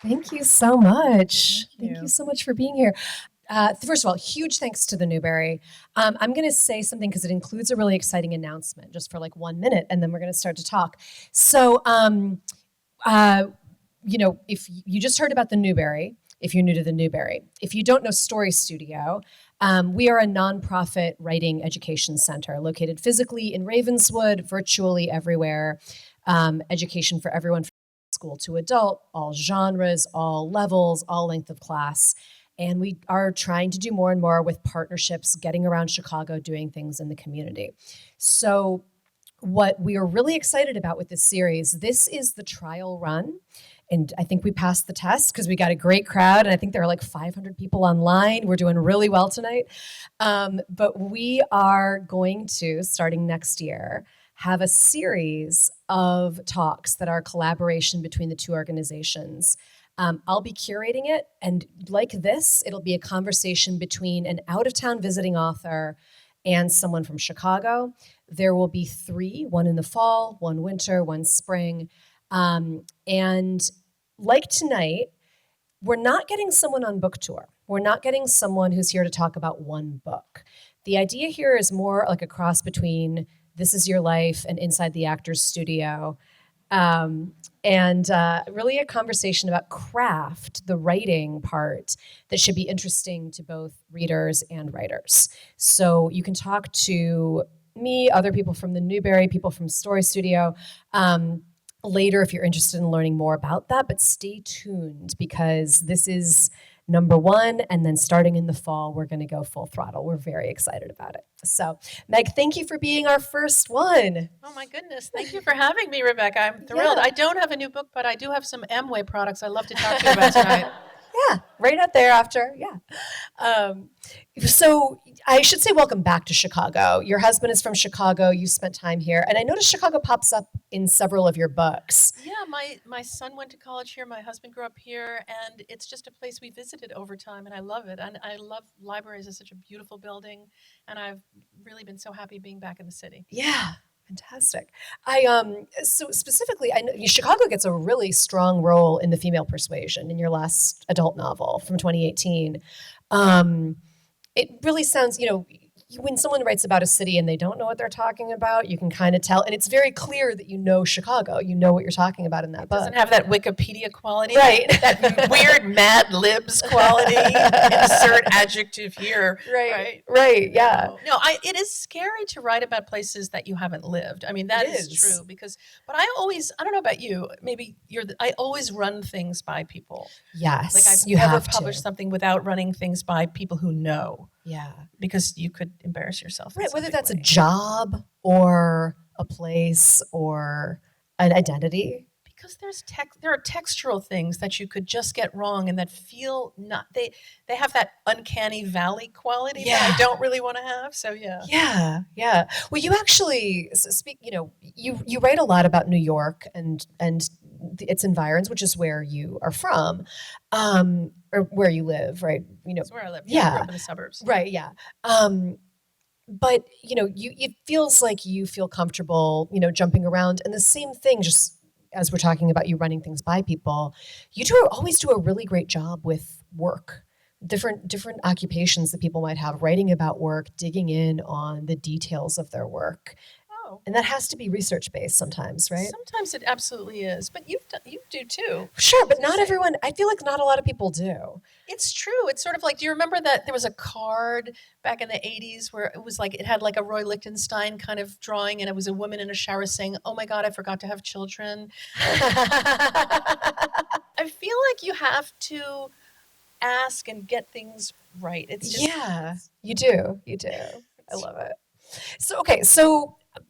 Thank you so much. Thank Thank you so much for being here. First of all, huge thanks to the Newberry. I'm going to say something because it includes a really exciting announcement just for like 1 minute, and then we're going to start to talk. So, if you just heard about the Newberry, if you're new to the Newberry, if you don't know StoryStudio, we are a nonprofit writing education center located physically in Ravenswood, virtually everywhere. Education for everyone from school to adult, all genres, all levels, all length of class. And we are trying to do more and more with partnerships, getting around Chicago, doing things in the community. So what we are really excited about with this series, this is the trial run. And I think we passed the test because we got a great crowd. And I think there are like 500 people online. We're doing really well tonight. But we are going to, starting next year, have a series of talks that are a collaboration between the two organizations. I'll be curating it, and like this, it'll be a conversation between an out-of-town visiting author and someone from Chicago. There will be 3, one in the fall, one winter, one spring. And like tonight, we're not getting someone on book tour. We're not getting someone who's here to talk about one book. The idea here is more like a cross between This Is Your Life and Inside the Actor's Studio. And really a conversation about craft, the writing part, that should be interesting to both readers and writers. So you can talk to me, other people from the Newberry, people from StoryStudio later if you're interested in learning more about that, but stay tuned because this is number 1, and then starting in the fall, we're going to go full throttle. We're very excited about it. So, Meg, thank you for being our first one. Oh my goodness. Thank you for having me, Rebecca. I'm thrilled. Yeah. I don't have a new book, but I do have some Amway products I'd love to talk to you about tonight. Yeah, right out there after, yeah. So I should say welcome back to Chicago. Your husband is from Chicago. You spent time here. And I noticed Chicago pops up in several of your books. Yeah, my son went to college here. My husband grew up here. And it's just a place we visited over time. And I love it. And I love libraries. It's such a beautiful building. And I've really been so happy being back in the city. Yeah. Fantastic. So specifically, I know Chicago gets a really strong role in the Female Persuasion in your last adult novel from 2018. It really sounds, when someone writes about a city and they don't know what they're talking about, you can kind of tell. And it's very clear that you know Chicago. You know what you're talking about in that book. Doesn't have that Wikipedia quality. Right. That weird Mad Libs quality. Insert adjective here. Right. Yeah. No, it is scary to write about places that you haven't lived. I mean, that is true but I don't know about you, maybe I always run things by people. Yes. Like I've never published something without running things by people who know. Yeah. Because you could embarrass yourself. Right, whether that's a job or a place or an identity. Because there are textural things that you could just get wrong and that feel they have that uncanny valley quality that I don't really want to have. So yeah. Yeah. Well, you actually speak, you write a lot about New York and its environs, which is where you are from, or where you live, right? That's where I live. Yeah. I grew up in the suburbs. Right, yeah. But, it feels like you feel comfortable, jumping around. And the same thing, just as we're talking about you running things by people, you always do a really great job with work. Different occupations that people might have, writing about work, digging in on the details of their work. And that has to be research-based sometimes, right? Sometimes it absolutely is, but you do too. Sure, but not everyone, I feel like not a lot of people do. It's true. It's sort of like, do you remember that there was a card back in the 80s where it was like, it had like a Roy Lichtenstein kind of drawing and it was a woman in a shower saying, "Oh my God, I forgot to have children." I feel like you have to ask and get things right. It's just... Yeah, you do. I love it. So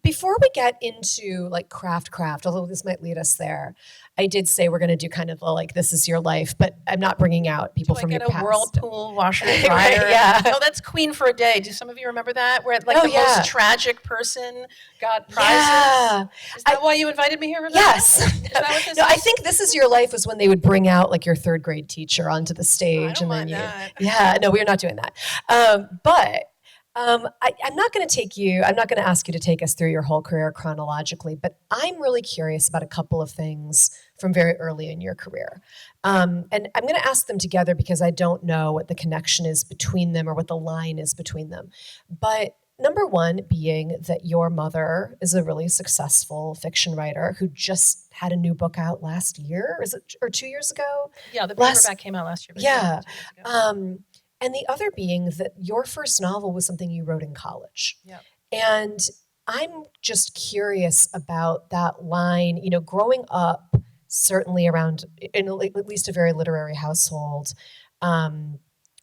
before we get into like craft, although this might lead us there, I did say we're going to do kind of like This Is Your Life, but I'm not bringing out people from your past. Do I get a whirlpool, washer and dryer? Right, yeah. Oh, that's Queen for a Day. Do some of you remember that? Where like the most tragic person got prizes? Yeah. Is that why you invited me here, Rebecca? Yes. Is that what this is? I think This Is Your Life was when they would bring out like your 3rd grade teacher onto the stage. I don't mind that. Yeah, no, we're not doing that. But I'm not going to ask you to take us through your whole career chronologically, but I'm really curious about a couple of things from very early in your career. And I'm going to ask them together because I don't know what the connection is between them or what the line is between them. But number one being that your mother is a really successful fiction writer who just had a new book out last year, or 2 years ago? Yeah, the paperback came out last year. But Yeah. 2 years ago. And the other being that your first novel was something you wrote in college. Yep. And I'm just curious about that line, growing up, certainly around, in at least a very literary household.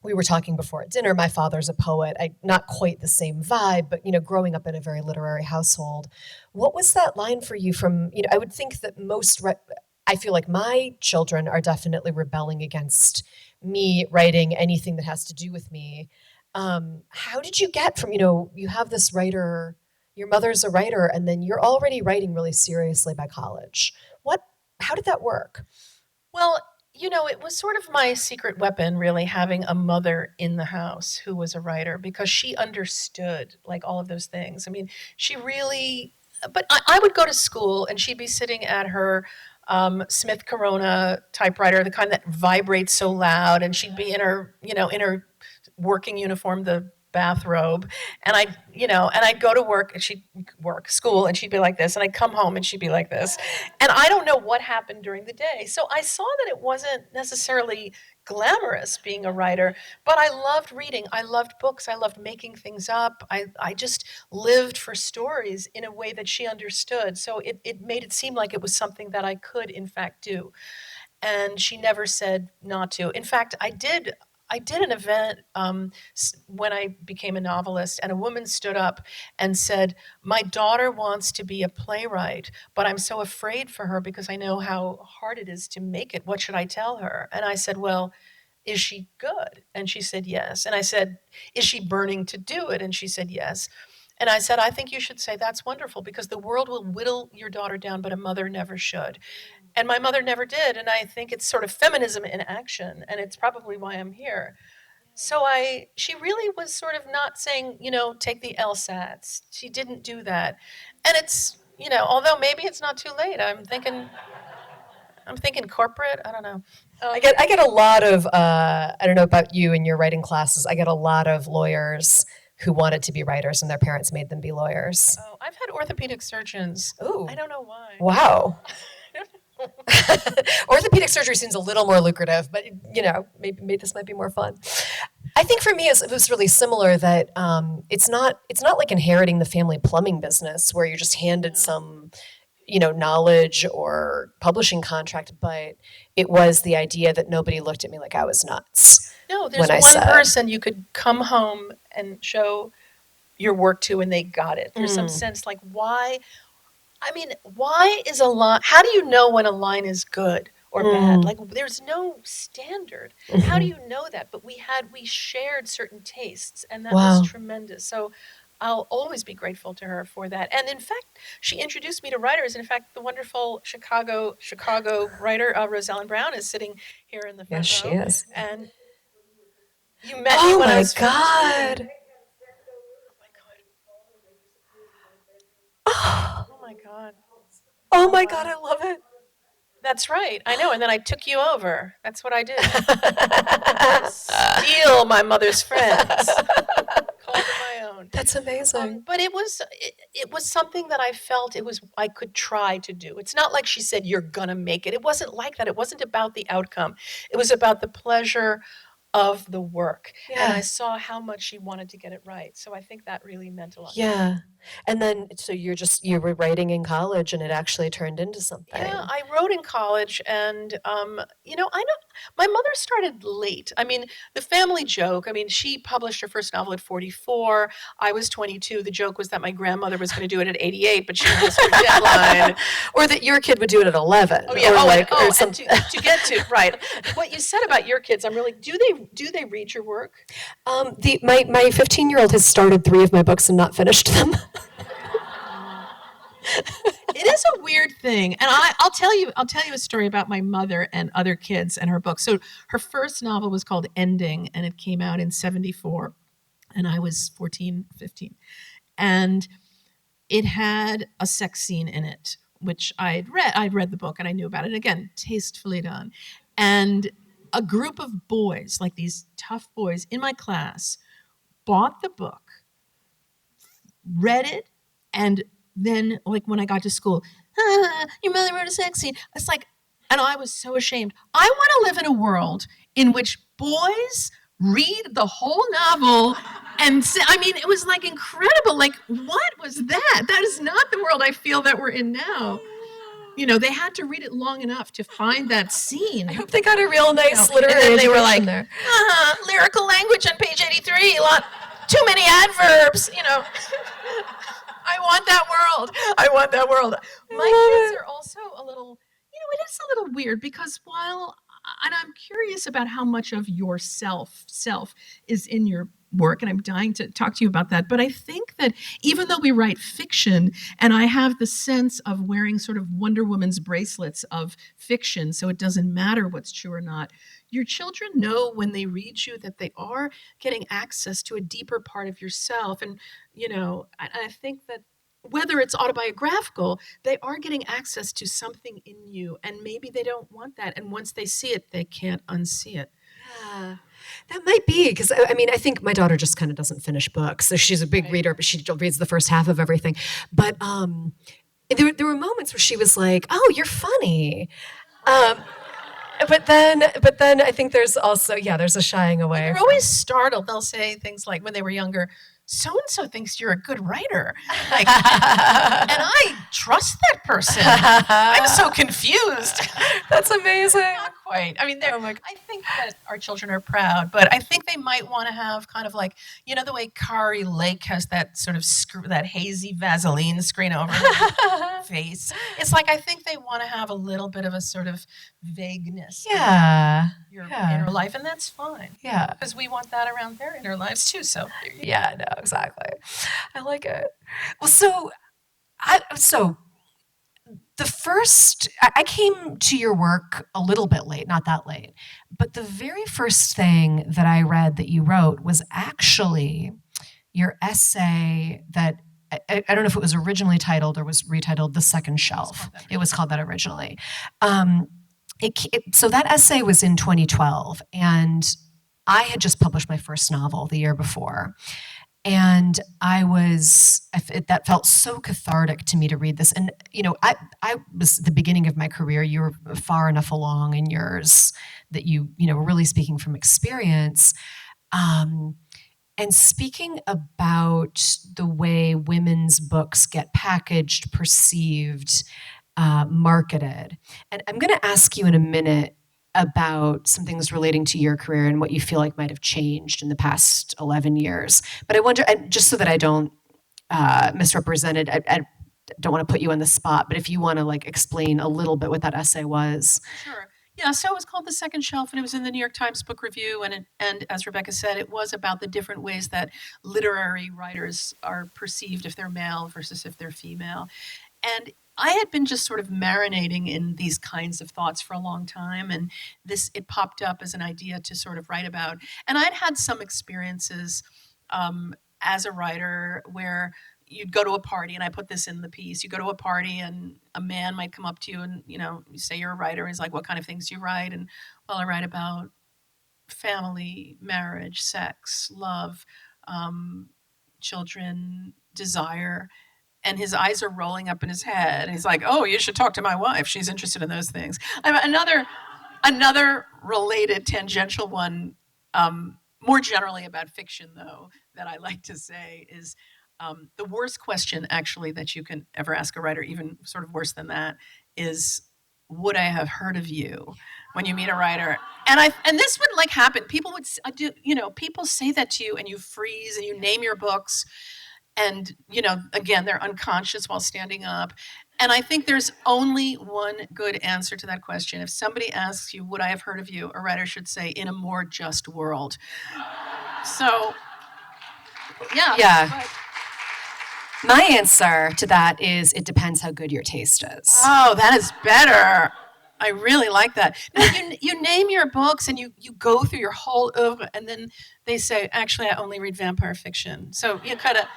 We were talking before at dinner, my father's a poet. Not quite the same vibe, but, growing up in a very literary household. What was that line for you from, I would think that I feel like my children are definitely rebelling against me writing anything that has to do with me. How did you get from, you have this writer, your mother's a writer, and then you're already writing really seriously by college? How did that work? Well, it was sort of my secret weapon, really, having a mother in the house who was a writer, because she understood like all of those things. I mean, she really, but I would go to school and she'd be sitting at her Smith Corona typewriter, the kind that vibrates so loud, and she'd be in her, in her working uniform, the bathrobe, and I'd go to work and she'd work school and she'd be like this, and I'd come home and she'd be like this, and I don't know what happened during the day. So I saw that it wasn't necessarily glamorous being a writer, but I loved reading. I loved books. I loved making things up. I just lived for stories in a way that she understood. So it made it seem like it was something that I could, in fact, do. And she never said not to. In fact, I did an event when I became a novelist, and a woman stood up and said, "My daughter wants to be a playwright, but I'm so afraid for her because I know how hard it is to make it. What should I tell her?" And I said, "Well, is she good?" And she said, "Yes." And I said, "Is she burning to do it?" And she said, "Yes." And I said, "I think you should say that's wonderful, because the world will whittle your daughter down, but a mother never should." And my mother never did, and I think it's sort of feminism in action, and it's probably why I'm here. So she really was sort of not saying, take the LSATs. She didn't do that. And it's, although maybe it's not too late. I'm thinking corporate. I don't know. I get a lot of, I don't know about you in your writing classes, I get a lot of lawyers who wanted to be writers and their parents made them be lawyers. Oh, I've had orthopedic surgeons. Ooh. I don't know why. Wow. Orthopedic surgery seems a little more lucrative, but maybe this might be more fun. I think for me, it was really similar that it's not like inheriting the family plumbing business where you're just handed some, knowledge or publishing contract, but it was the idea that nobody looked at me like I was nuts. No, there's one person you could come home and show your work to, and they got it. There's some sense like, why? I mean, why is a line? How do you know when a line is good or bad? Like, there's no standard. How do you know that? But we shared certain tastes, and that was tremendous. So I'll always be grateful to her for that. And in fact, she introduced me to writers. In fact, the wonderful Chicago writer Rosalind Brown is sitting here in the front row. Yes, she is. And you met me when I was 14. God. Oh my God. Oh my God, I love it. That's right. I know. And then I took you over. That's what I did. Steal my mother's friends. Call them my own. That's amazing. But it was something that I felt I could try to do. It's not like she said, "You're gonna make it." It wasn't like that. It wasn't about the outcome. It was about the pleasure of the work. Yeah. And I saw how much she wanted to get it right. So I think that really meant a lot. Yeah. And then, so you were writing in college and it actually turned into something. Yeah, I wrote in college, and, my mother started late. I mean, the family joke, she published her first novel at 44. I was 22. The joke was that my grandmother was going to do it at 88, but she missed her deadline. Or that your kid would do it at 11. Oh, yeah. Or something. And to get to, right. What you said about your kids, I'm really, do they read your work? My 15-year-old has started 3 of my books and not finished them. It is a weird thing, and I'll tell you a story about my mother and other kids and her books. So her first novel was called Ending, and it came out in 74. and I was 14, 15. And it had a sex scene in it, which I'd read the book and I knew about it. Again, tastefully done. And a group of boys, like these tough boys in my class, bought the book, read it, and then, like, when I got to school, your mother wrote a sex scene. It's like, and I was so ashamed. I want to live in a world in which boys read the whole novel and say, I mean, it was like incredible. Like, what was that? That is not the world I feel that we're in now. You know, they had to read it long enough to find that scene. I hope they got a real nice literary and then they were like, there. Lyrical language on page 83, too many adverbs, I want that world. I want that world. My kids are also a little, it is a little weird because and I'm curious about how much of your self is in your work, and I'm dying to talk to you about that. But I think that even though we write fiction, and I have the sense of wearing sort of Wonder Woman's bracelets of fiction, so it doesn't matter what's true or not, your children know when they read you that they are getting access to a deeper part of yourself. And, I think that whether it's autobiographical, they are getting access to something in you, and maybe they don't want that. And once they see it, they can't unsee it. Yeah, that might be, because I mean, I think my daughter just kind of doesn't finish books. So she's a big reader, but she reads the first half of everything. But there were moments where she was like, "Oh, you're funny," but then I think there's also there's a shying away. They're always startled. They'll say things like, when they were younger, so-and-so thinks you're a good writer. Like, and I trust that person. I'm so confused. That's amazing. Not quite. I mean, I think that our children are proud, but I think they might want to have kind of like, the way Kari Lake has that sort of that hazy Vaseline screen over her face. It's like, I think they want to have a little bit of a sort of vagueness. Yeah. Your inner life, and that's fine. Yeah. Because we want that around their inner lives too. So yeah, no, exactly. I like it. Well, so the first, I came to your work a little bit late, not that late, but the very first thing that I read that you wrote was actually your essay that, I don't know if it was originally titled or was retitled The Second Shelf. It was called that originally. So that essay was in 2012, and I had just published my first novel the year before. And that felt so cathartic to me to read this. And, I was the beginning of my career. You were far enough along in yours that you were really speaking from experience. And speaking about the way women's books get packaged, perceived, marketed. And I'm going to ask you in a minute about some things relating to your career and what you feel like might have changed in the past 11 years. But I wonder, just so that I don't misrepresent it, I don't want to put you on the spot, but if you want to explain a little bit what that essay was. Sure. Yeah, so it was called The Second Shelf, and it was in the New York Times Book Review, and as Rebecca said, it was about the different ways that literary writers are perceived if they're male versus if they're female. And I had been just sort of marinating in these kinds of thoughts for a long time, and it popped up as an idea to sort of write about. And I'd had some experiences as a writer where you'd go to a party, and I put this in the piece. You go to a party, and a man might come up to you, and you say you're a writer. And he's like, "What kind of things do you write?" And well, I write about family, marriage, sex, love, children, desire. And his eyes are rolling up in his head. And he's like, "Oh, you should talk to my wife. She's interested in those things." Another related tangential one, more generally about fiction, though, that I like to say is the worst question, actually, that you can ever ask a writer, even sort of worse than that, is, would I have heard of you when you meet a writer? And this would happen. People would people say that to you, and you freeze, and you name your books. And, again, they're unconscious while standing up. And I think there's only one good answer to that question. If somebody asks you, would I have heard of you? A writer should say, in a more just world. So, yeah. Yeah. My answer to that is, it depends how good your taste is. Oh, that is better. I really like that. Now, you name your books and you go through your whole oeuvre, and then they say, actually, I only read vampire fiction. So you coulda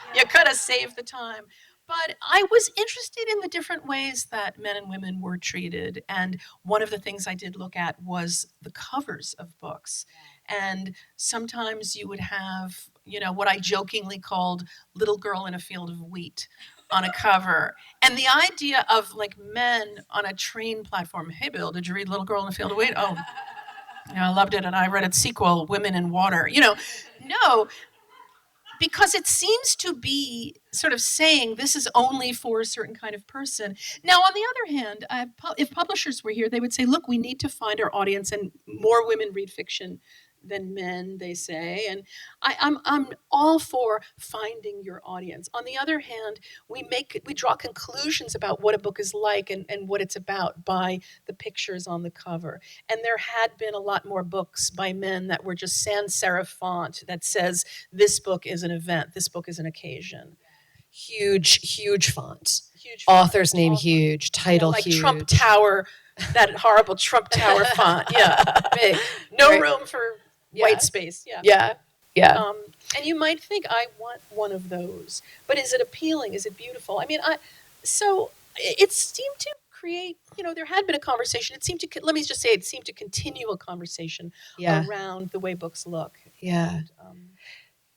saved the time. But I was interested in the different ways that men and women were treated, and one of the things I did look at was the covers of books. And sometimes you would have, what I jokingly called "Little Girl in a Field of Wheat" on a cover. And the idea of like men on a train platform, hey Bill, did you read Little Girl in a Field of Wheat? Oh, I loved it, and I read its sequel, Women in Water. No, because it seems to be sort of saying this is only for a certain kind of person. Now, on the other hand, if publishers were here, they would say, look, we need to find our audience, and more women read fiction than men, they say. And I'm all for finding your audience. On the other hand, we draw conclusions about what a book is like and what it's about by the pictures on the cover. And there had been a lot more books by men that were just sans serif font that says, this book is an event, this book is an occasion. Huge font. Huge font. Author's name huge, title like huge. Trump Tower, that horrible Trump Tower font. Yeah, big. No Right. room for white space. Yeah. And you might think, I want one of those. But is it appealing? Is it beautiful? I mean, so it seemed to create, there had been a conversation. It seemed to, let me just say, it seemed to continue a conversation around the way books look. Yeah. And,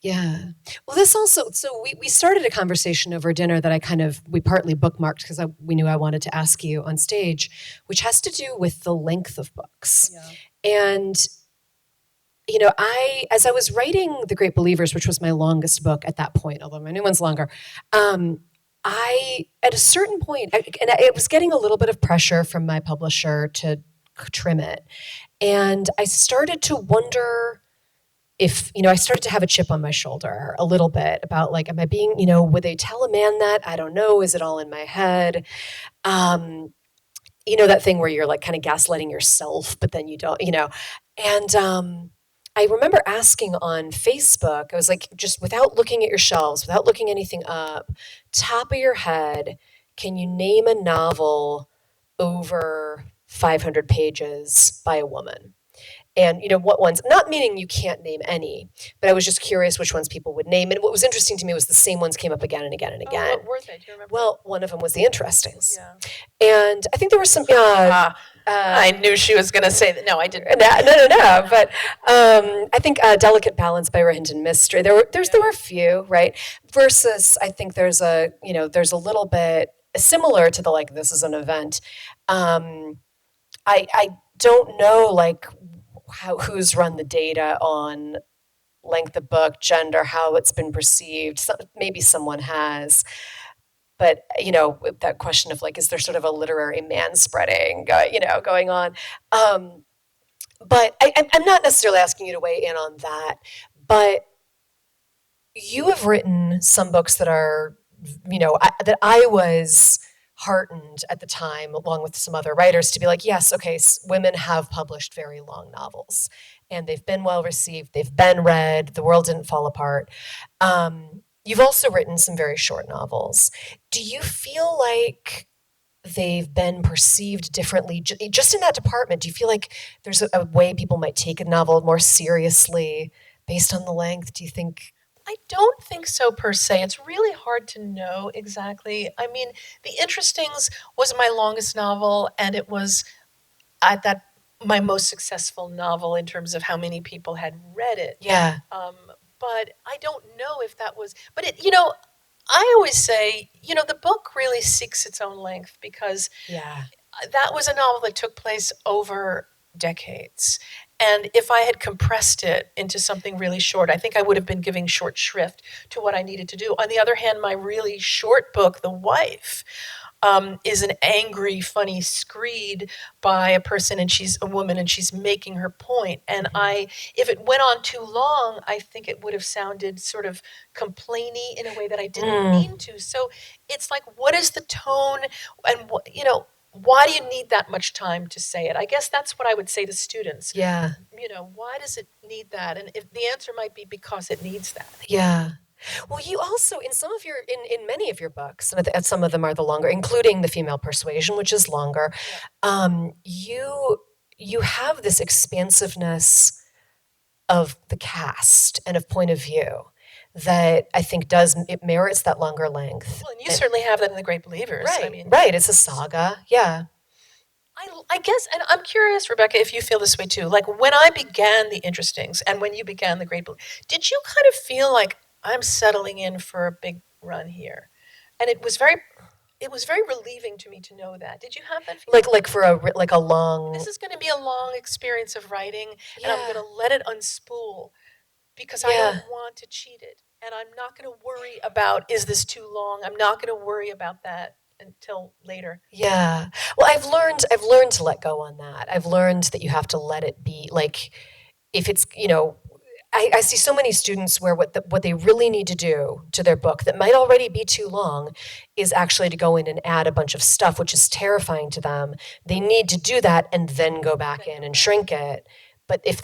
Yeah. Well, this also, so we started a conversation over dinner that we partly bookmarked because we knew I wanted to ask you on stage, which has to do with the length of books. Yeah. And, as I was writing The Great Believers, which was my longest book at that point, although my new one's longer, at a certain point, it was getting a little bit of pressure from my publisher to trim it. And I started to wonder if, I started to have a chip on my shoulder a little bit about like, am I being, would they tell a man that? I don't know. Is it all in my head? That thing where you're like kind of gaslighting yourself, but then you don't, and I remember asking on Facebook, I was like, just without looking at your shelves, without looking anything up, top of your head, can you name a novel over 500 pages by a woman? And what ones, not meaning you can't name any, but I was just curious which ones people would name. And what was interesting to me was the same ones came up again and again and again. What were they? Do you remember? Well, one of them was The Interestings. Yeah. And I think there were some... I knew she was going to say that. No, I didn't. No. But I think Delicate Balance by Hinton Mystery. There were a few, right? Versus, I think there's a little bit similar to the like, this is an event. I don't know like who's run the data on length of book, gender, how it's been perceived. Maybe someone has. But, that question of like, is there sort of a literary manspreading, going on? But I'm not necessarily asking you to weigh in on that. But you have written some books that are, that I was heartened at the time, along with some other writers, to be like, yes, okay, women have published very long novels. And they've been well received. They've been read. The world didn't fall apart. You've also written some very short novels. Do you feel like they've been perceived differently just in that department? Do you feel like there's a way people might take a novel more seriously based on the length? Do you think? I don't think so per se. It's really hard to know exactly. I mean, The Interestings was my longest novel, and it was my most successful novel in terms of how many people had read it. Yeah. But I don't know if that was, but I always say, the book really seeks its own length because that was a novel that took place over decades. And if I had compressed it into something really short, I think I would have been giving short shrift to what I needed to do. On the other hand, my really short book, The Wife, is an angry, funny screed by a person, and she's a woman, and she's making her point. And if it went on too long, I think it would have sounded sort of complainy in a way that I didn't mean to. So it's like, what is the tone, and why do you need that much time to say it? I guess that's what I would say to students. Yeah. Why does it need that? And if the answer might be because it needs that. Yeah. Well, you also in some of your in many of your books, and some of them are the longer, including the Female Persuasion, which is longer. Yeah. You have this expansiveness of the cast and of point of view that I think it merits that longer length. Well, and you certainly have that in The Great Believers. Right, I mean, right. It's a saga. Yeah. I guess, and I'm curious, Rebecca, if you feel this way too. Like when I began The Interestings and when you began The Great Believers, did you kind of feel like I'm settling in for a big run here? And it was very relieving to me to know that. Did you have that feeling? Like for a long. This is going to be a long experience of writing, and I'm Yeah. going to let it unspool because I Yeah. don't want to cheat it. And I'm not going to worry about, is this too long? I'm not going to worry about that until later. Yeah. Well, I've learned to let go on that. I've learned that you have to let it be like if it's, I see so many students where what they really need to do to their book that might already be too long is actually to go in and add a bunch of stuff, which is terrifying to them. They need to do that and then go back in and shrink it. But if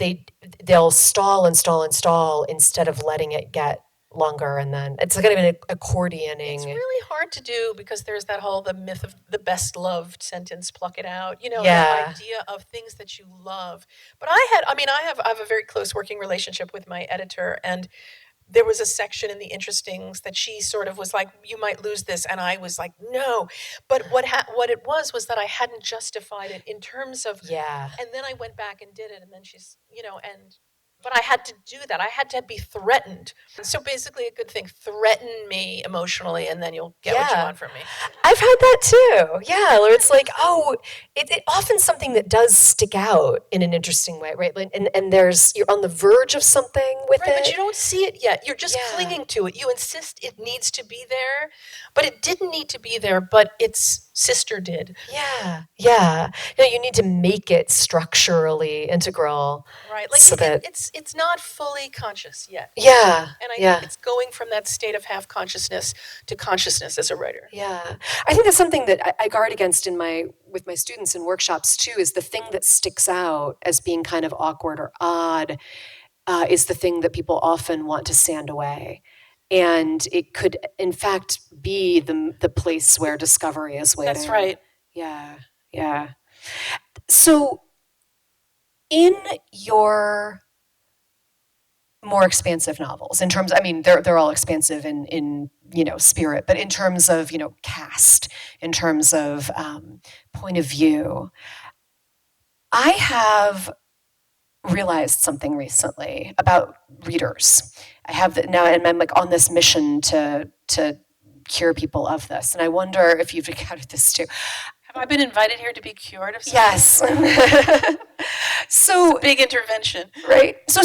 they'll stall and stall and stall instead of letting it get longer, and then it's kind of an accordioning. It's really hard to do because there's the myth of the best loved sentence, pluck it out, the Yeah. idea of things that you love. But I have a very close working relationship with my editor, and there was a section in The Interestings that she sort of was like, you might lose this. And I was like, no. But what it was that I hadn't justified it in terms of, Yeah. and then I went back and did it. And then she's, but I had to do that. I had to be threatened. So basically a good thing, threaten me emotionally and then you'll get what you Yeah. want from me. I've had that too. Yeah, where it's like, it often something that does stick out in an interesting way, right? Like, and you're on the verge of something with Right, it. but you don't see it yet. You're just Yeah. clinging to it. You insist it needs to be there, but it didn't need to be there, but its sister did. Yeah, yeah. No, you need to make it structurally integral. Right. Like So that- it's not fully conscious yet. Yeah, And I yeah. think it's going from that state of half consciousness to consciousness as a writer. Yeah, I think that's something that I guard against with my students in workshops too. Is the thing that sticks out as being kind of awkward or odd is the thing that people often want to sand away, and it could, in fact, be the place where discovery is waiting. That's right. Yeah, yeah. So, in your more expansive novels, in terms, I mean, they're all expansive in spirit, but in terms of cast, in terms of point of view, I have realized something recently about readers. I have that now, and I'm like on this mission to cure people of this, and I wonder if you've encountered this too. Have I been invited here to be cured of something? Yes. So big intervention. Right. So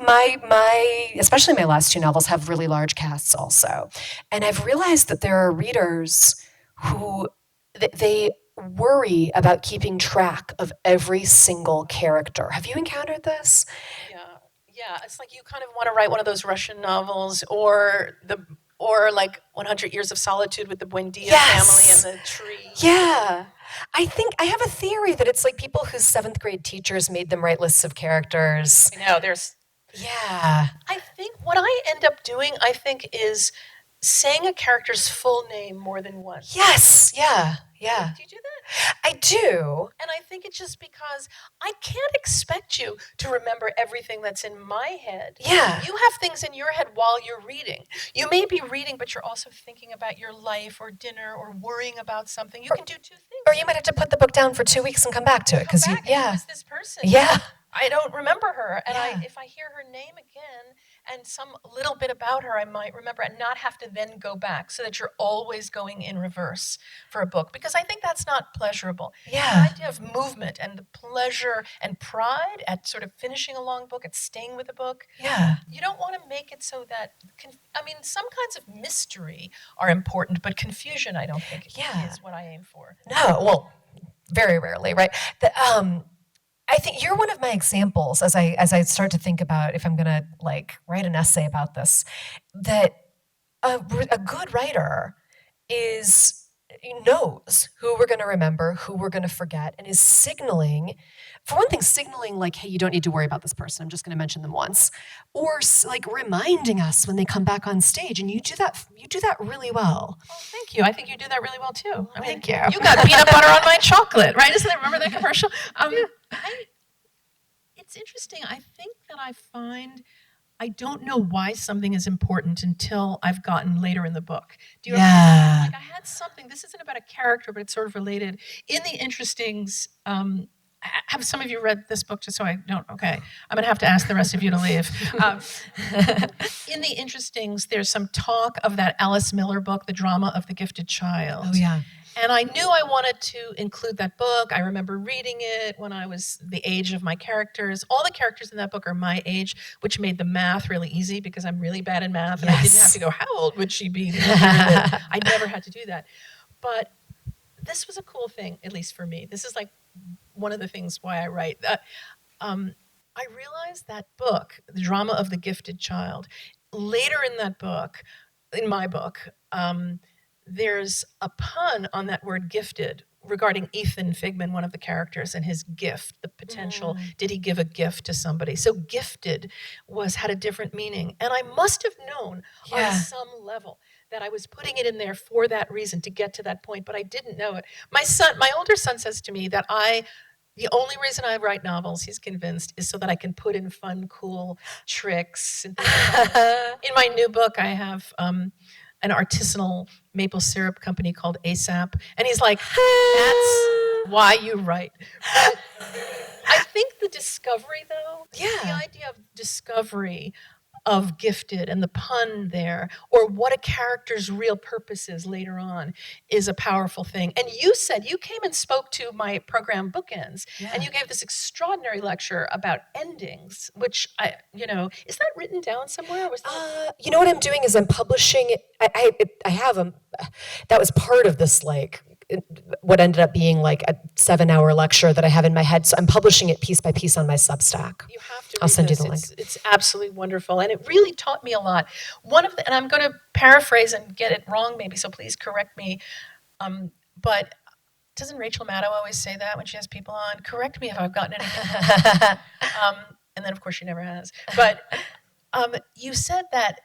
my especially my last two novels have really large casts also. And I've realized that there are readers who they worry about keeping track of every single character. Have you encountered this? Yeah. It's like you kind of want to write one of those Russian novels or like 100 Years of Solitude with the Buendia family and the tree. Yeah. I think I have a theory that it's like people whose 7th grade teachers made them write lists of characters. I know, there's... Yeah. I think what I end up doing, is saying a character's full name more than once. Yes. Yeah. Yeah. Do you do that? I do. And I think it's just because I can't expect you to remember everything that's in my head. Yeah. You have things in your head while you're reading. You may be reading, but you're also thinking about your life or dinner or worrying about something. You can do two things. Or you might have to put the book down for 2 weeks and come back to it because Who is this person? Yeah. I don't remember her. And Yeah. if I hear her name again and some little bit about her, I might remember and not have to then go back so that you're always going in reverse for a book. Because I think that's not pleasurable. Yeah. The idea of movement and the pleasure and pride at sort of finishing a long book and staying with a book. Yeah. You don't want to make it so that, some kinds of mystery are important, but confusion I don't think is what I aim for. No, well, very rarely, right? I think you're one of my examples as I start to think about if I'm going to write an essay about this, that a good writer is knows who we're going to remember, who we're going to forget, and is signaling, for one thing, signaling like, hey, you don't need to worry about this person. I'm just going to mention them once, or like reminding us when they come back on stage. And you do that really well. Oh, thank you. I think you do that really well too. I mean, Thank you. You got peanut butter on my chocolate, right? Isn't that, remember that commercial? It's interesting. I think that I don't know why something is important until I've gotten later in the book. Do you Yeah. like I had something, this isn't about a character, but it's sort of related. In the interstings, have some of you read this book just so I don't, okay. I'm gonna have to ask the rest of you to leave. In the interstings, there's some talk of that Alice Miller book, The Drama of the Gifted Child. Oh, yeah. And I knew I wanted to include that book. I remember reading it when I was the age of my characters. All the characters in that book are my age, which made the math really easy because I'm really bad in math. And I didn't have to go, how old would she be? I never had to do that. But this was a cool thing, at least for me. This is like one of the things why I write. I realized that book, The Drama of the Gifted Child, later in that book, in my book, there's a pun on that word gifted regarding Ethan Figman, one of the characters, and his gift, the potential. Did he give a gift to somebody? So gifted had a different meaning. And I must have known on some level that I was putting it in there for that reason, to get to that point, but I didn't know it. My older son says to me that the only reason I write novels, he's convinced, is so that I can put in fun, cool tricks. And things like that. In my new book, I have an artisanal maple syrup company called ASAP. And he's like, that's why you write. But I think the discovery, though, the idea of discovery of gifted and the pun there, or what a character's real purpose is later on, is a powerful thing. And you came and spoke to my program Bookends, and you gave this extraordinary lecture about endings, which is that written down somewhere? Was that... You know what I'm doing is I'm publishing it. I have that was part of this, like, what ended up being like a 7-hour lecture that I have in my head. So I'm publishing it piece by piece on my Substack. You have to. I'll send you the link. It's absolutely wonderful, and it really taught me a lot. And I'm going to paraphrase and get it wrong, maybe. So please correct me. But doesn't Rachel Maddow always say that when she has people on? Correct me if I've gotten anything wrong. And then, of course, she never has. But you said that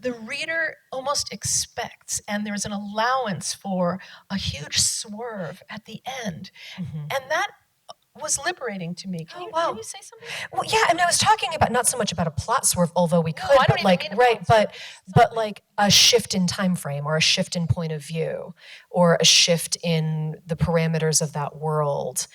the reader almost expects, and there's an allowance for a huge swerve at the end. And that was liberating to me. Can you say something? Well, yeah, I mean, I was talking about not so much about a plot swerve, although we could, I don't even mean a plot swerve. but like a shift in time frame, or a shift in point of view, or a shift in the parameters of that world.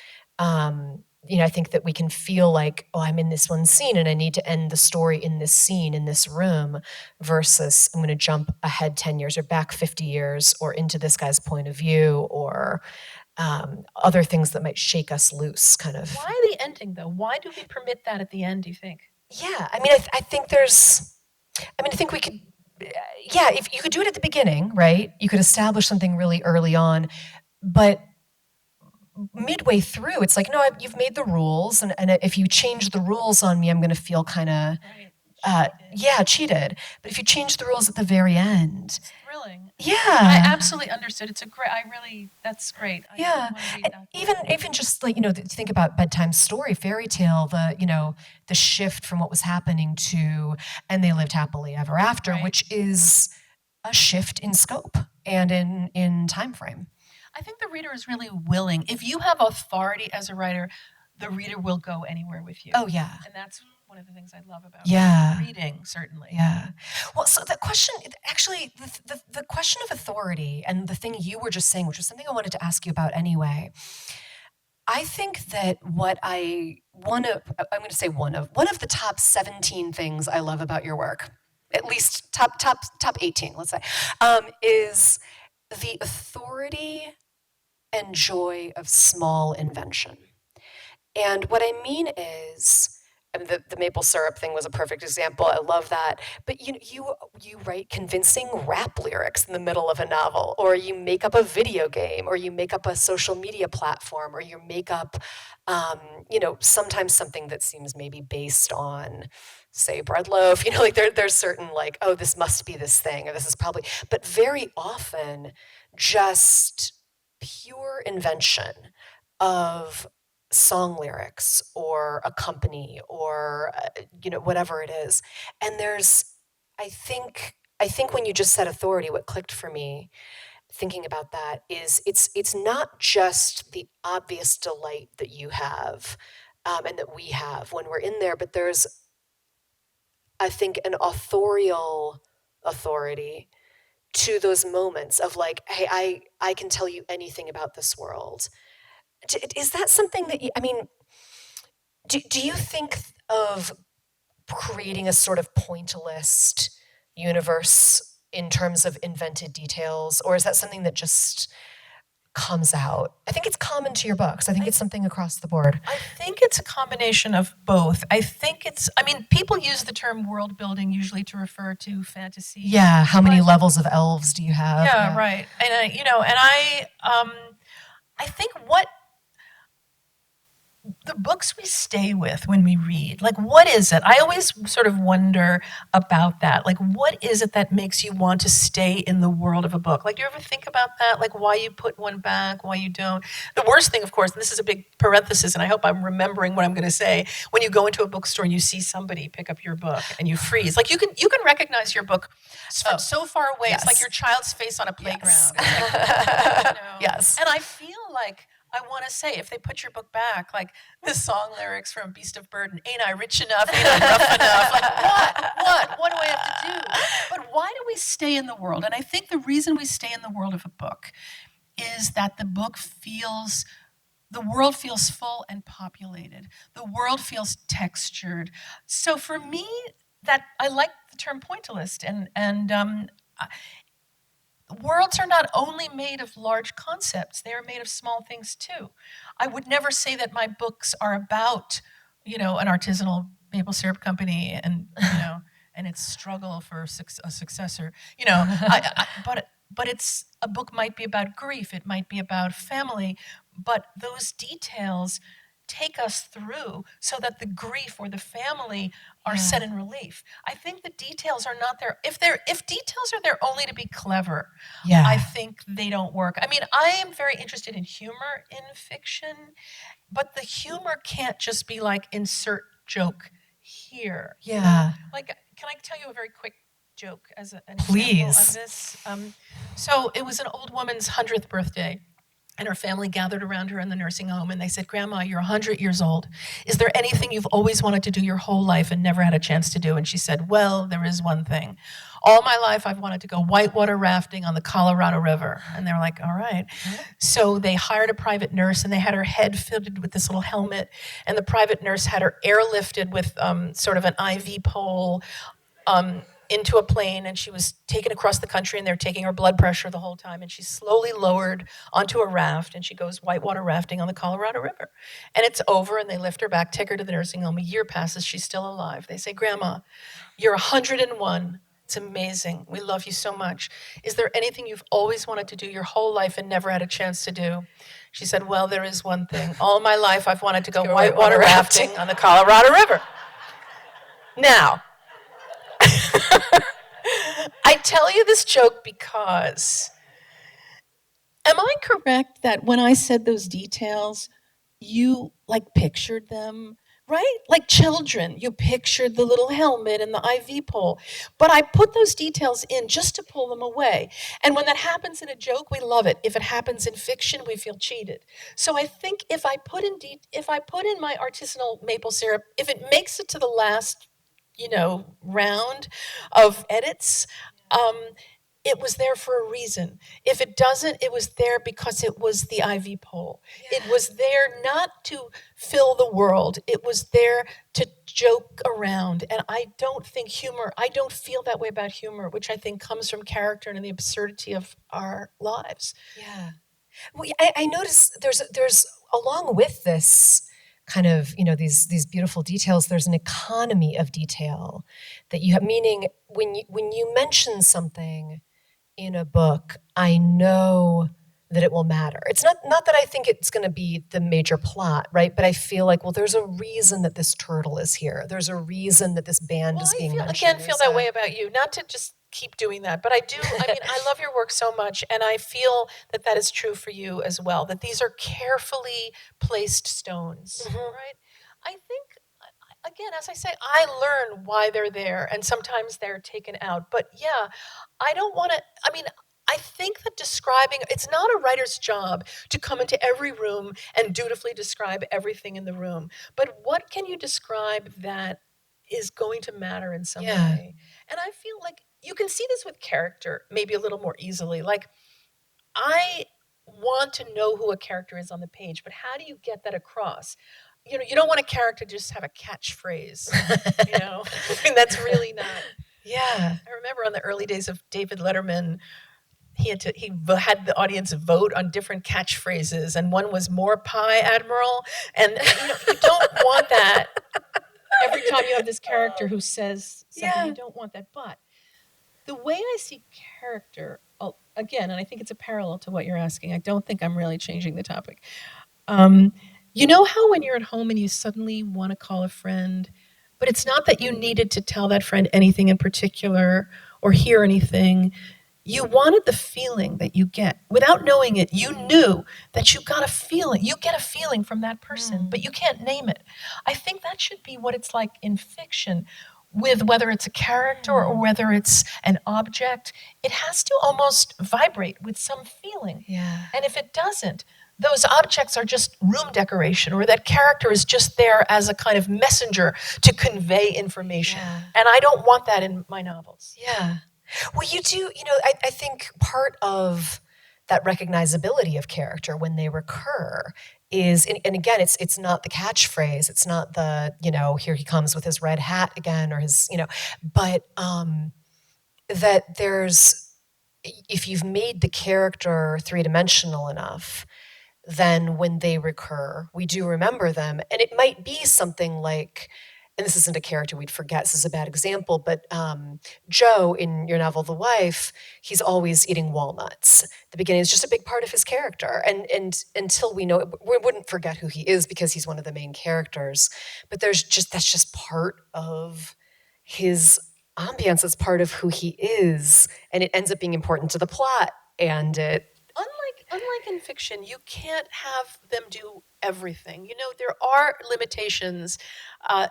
I think that we can feel like, oh, I'm in this one scene and I need to end the story in this scene, in this room, versus I'm going to jump ahead 10 years or back 50 years or into this guy's point of view, or other things that might shake us loose, kind of. Why the ending, though? Why do we permit that at the end, do you think? Yeah, I mean, I think I think we could, if you could do it at the beginning, right? You could establish something really early on, but midway through, it's like, no, you've made the rules, and if you change the rules on me, I'm going to feel kind of, cheated. But if you change the rules at the very end, it's thrilling. Yeah, I absolutely understood. It's that's great. Even just like, think about bedtime story, fairy tale, the shift from what was happening to, and they lived happily ever after, which is a shift in scope and in time frame. I think the reader is really willing. If you have authority as a writer, the reader will go anywhere with you. Oh, yeah. And that's one of the things I love about reading, certainly. Yeah. Well, so the question, actually, the question of authority, and the thing you were just saying, which was something I wanted to ask you about anyway, I think that one of the top 17 things I love about your work, at least top 18, let's say, is the authority and joy of small invention. And what I mean is, and the maple syrup thing was a perfect example. I love that. But you write convincing rap lyrics in the middle of a novel, or you make up a video game, or you make up a social media platform, or you make up, sometimes something that seems maybe based on, say, bread loaf. Like there's certain, like, oh, this must be this thing, or this is probably. But very often, just pure invention of song lyrics or a company or whatever it is. And I think when you just said authority, what clicked for me thinking about that is it's not just the obvious delight that you have and that we have when we're in there, but there's, I think, an authorial authority to those moments of like, hey, I can tell you anything about this world. Is that something that do you think of creating a sort of pointillist universe in terms of invented details, or is that something that just comes out? I think it's common to your books. I think it's something across the board. I think it's a combination of both. People use the term world building usually to refer to fantasy. Yeah, how many levels of elves do you have? Yeah, right. And I think what the books we stay with when we read, like, what is it? I always sort of wonder about that. Like, what is it that makes you want to stay in the world of a book? Like, do you ever think about that? Like, why you put one back, why you don't? The worst thing, of course, and this is a big parenthesis, and I hope I'm remembering what I'm going to say, when you go into a bookstore and you see somebody pick up your book and you freeze. Like, you can recognize your book from so far away. Yes. It's like your child's face on a playground. Yes. Like, Yes. And I feel like I want to say, if they put your book back, like the song lyrics from Beast of Burden, ain't I rich enough, ain't I rough enough? Like, what do I have to do? But why do we stay in the world? And I think the reason we stay in the world of a book is that the world feels full and populated. The world feels textured. So for me, that I like the term pointillist, and worlds are not only made of large concepts, they are made of small things too. I would never say that my books are about, an artisanal maple syrup company and, and its struggle for a successor. But a book might be about grief, it might be about family, but those details take us through so that the grief or the family are set in relief. I think the details are not there. If details are there only to be clever, I think they don't work. I mean, I am very interested in humor in fiction, but the humor can't just be like insert joke here. Yeah. Like, can I tell you a very quick joke as an Please. example of this? So it was an old woman's 100th birthday. And her family gathered around her in the nursing home, and they said, "Grandma, you're 100 years old. Is there anything you've always wanted to do your whole life and never had a chance to do?" And she said, "Well, there is one thing. All my life, I've wanted to go whitewater rafting on the Colorado River." And they're like, "All right." So they hired a private nurse, and they had her head fitted with this little helmet, and the private nurse had her airlifted with sort of an IV pole into a plane, and she was taken across the country, and they're taking her blood pressure the whole time, and she's slowly lowered onto a raft, and she goes whitewater rafting on the Colorado River. And it's over, and they lift her back, take her to the nursing home. A year passes, she's still alive. They say, "Grandma, you're 101. It's amazing. We love you so much. Is there anything you've always wanted to do your whole life and never had a chance to do?" She said, "Well, there is one thing. All my life, I've wanted to go whitewater rafting on the Colorado River." Now, I tell you this joke because, am I correct that when I said those details, you pictured them, right? Like children, you pictured the little helmet and the IV pole. But I put those details in just to pull them away. And when that happens in a joke, we love it. If it happens in fiction, we feel cheated. So I think if I put in my artisanal maple syrup, if it makes it to the last round of edits, it was there for a reason. If it doesn't, it was there because it was the IV pole. It was there not to fill the world. It was there to joke around. And I don't feel that way about humor, which I think comes from character and the absurdity of our lives. Yeah. Well, I notice there's along with this kind of, these beautiful details, there's an economy of detail that you have, meaning when you mention something in a book, I know that it will matter. It's not that I think it's going to be the major plot, right? But I feel like, well, there's a reason that this turtle is here. There's a reason that this band is being mentioned. I feel that way about you. Not to just keep doing that. But I mean, I love your work so much, and I feel that that is true for you as well, that these are carefully placed stones, right? I think, again, as I say, I learn why they're there, and sometimes they're taken out. But yeah, I don't want to, I mean, I think that describing, it's not a writer's job to come into every room and dutifully describe everything in the room. But what can you describe that is going to matter in some way? And I feel like you can see this with character maybe a little more easily. Like, I want to know who a character is on the page, but how do you get that across? You don't want a character to just have a catchphrase, I mean, that's really not. Yeah. I remember on the early days of David Letterman, had the audience vote on different catchphrases, and one was "More pie, Admiral," and you don't want that every time you have this character who says something. Yeah. You don't want that. But the way I see character, again, and I think it's a parallel to what you're asking. I don't think I'm really changing the topic. You know how when you're at home and you suddenly want to call a friend, but it's not that you needed to tell that friend anything in particular or hear anything. You wanted the feeling that you get. Without knowing it, you knew that you got a feeling. You get a feeling from that person, but you can't name it. I think that should be what it's like in fiction, with whether it's a character or whether it's an object. It has to almost vibrate with some feeling. Yeah. And if it doesn't, those objects are just room decoration, or that character is just there as a kind of messenger to convey information. Yeah. And I don't want that in my novels. Yeah. Well, you do, I think part of that recognizability of character when they recur is, and again, it's not the catchphrase, it's not the, here he comes with his red hat again, or his, but that there's, if you've made the character three-dimensional enough, then when they recur, we do remember them. And it might be something like, and this isn't a character we'd forget, this is a bad example, but Joe in your novel, The Wife, he's always eating walnuts. The beginning is just a big part of his character. And until we know it, we wouldn't forget who he is because he's one of the main characters. But that's just part of his ambience, it's part of who he is. And it ends up being important to the plot. And it Unlike in fiction, you can't have them do everything. There are limitations.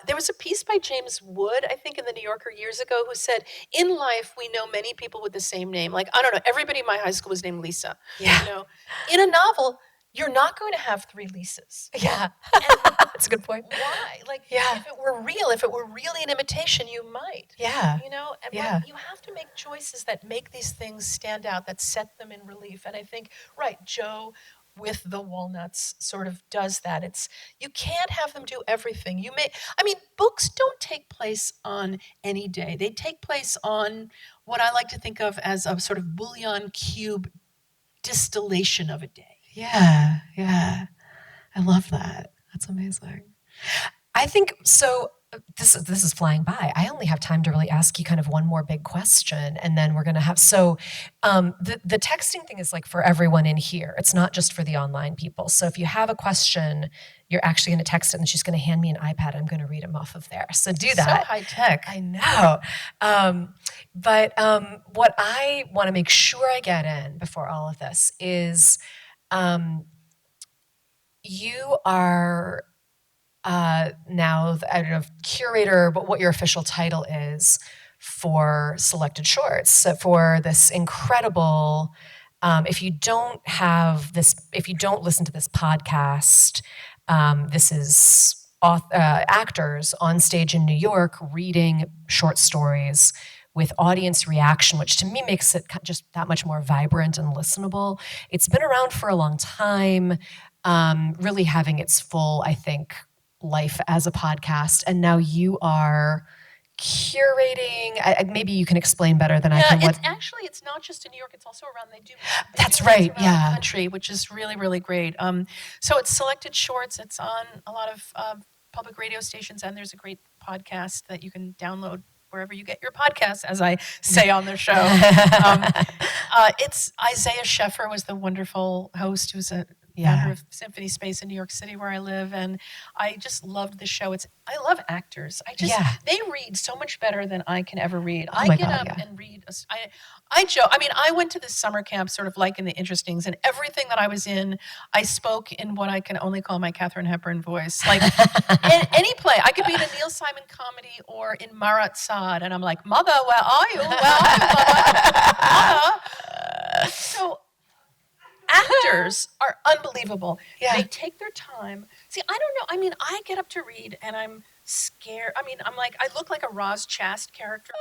There was a piece by James Wood, I think, in the New Yorker years ago, who said, in life, we know many people with the same name. Like, I don't know, everybody in my high school was named Lisa. Yeah. In a novel, you're not going to have 3 Lisas. Yeah. That's a good point. Why? Like, Yeah. if it were real, if it were really an imitation, you might. Yeah. And Yeah. you have to make choices that make these things stand out, that set them in relief. And I think, right, Joe with the walnuts sort of does that. You can't have them do everything. Books don't take place on any day. They take place on what I like to think of as a sort of bouillon cube distillation of a day. Yeah. Yeah. I love that. That's amazing. I think so. This is flying by. I only have time to really ask you kind of one more big question, and then we're going to have. So, the texting thing is like for everyone in here. It's not just for the online people. So if you have a question, you're actually going to text it, and she's going to hand me an iPad. I'm going to read them off of there. So do that. So high tech. I know. But what I want to make sure I get in before all of this is, you are. Now, I don't know if curator, but what your official title is for Selected Shorts. So for this incredible, if you don't listen to this podcast, this is actors on stage in New York reading short stories with audience reaction, which to me makes it just that much more vibrant and listenable. It's been around for a long time, really having its full, I think, life as a podcast, and now you are curating. Maybe you can explain better than I can. It's not just in New York; it's also around. They That's do right. around Yeah, the country, which is really, really great. So it's Selected Shorts. It's on a lot of public radio stations, and there's a great podcast that you can download wherever you get your podcasts, as I say on the show. It's Isaiah Sheffer was the wonderful host, who's a founder of Symphony Space in New York City, where I live, and I just loved the show. I love actors. They read so much better than I can ever read. Oh I my get God, up yeah. and read. I joke. I mean, I went to this summer camp, sort of like in the Interestings, and everything that I was in, I spoke in what I can only call my Katharine Hepburn voice. Like any play, I could be in a Neil Simon comedy or in Marat Sade, and I'm like, "Mother, where are you? Where are you, mother? Mother?" So actors are unbelievable. Yeah. They take their time. See, I don't know. I mean, I get up to read and I'm scared. I mean, I'm like, I look like a Roz Chast character,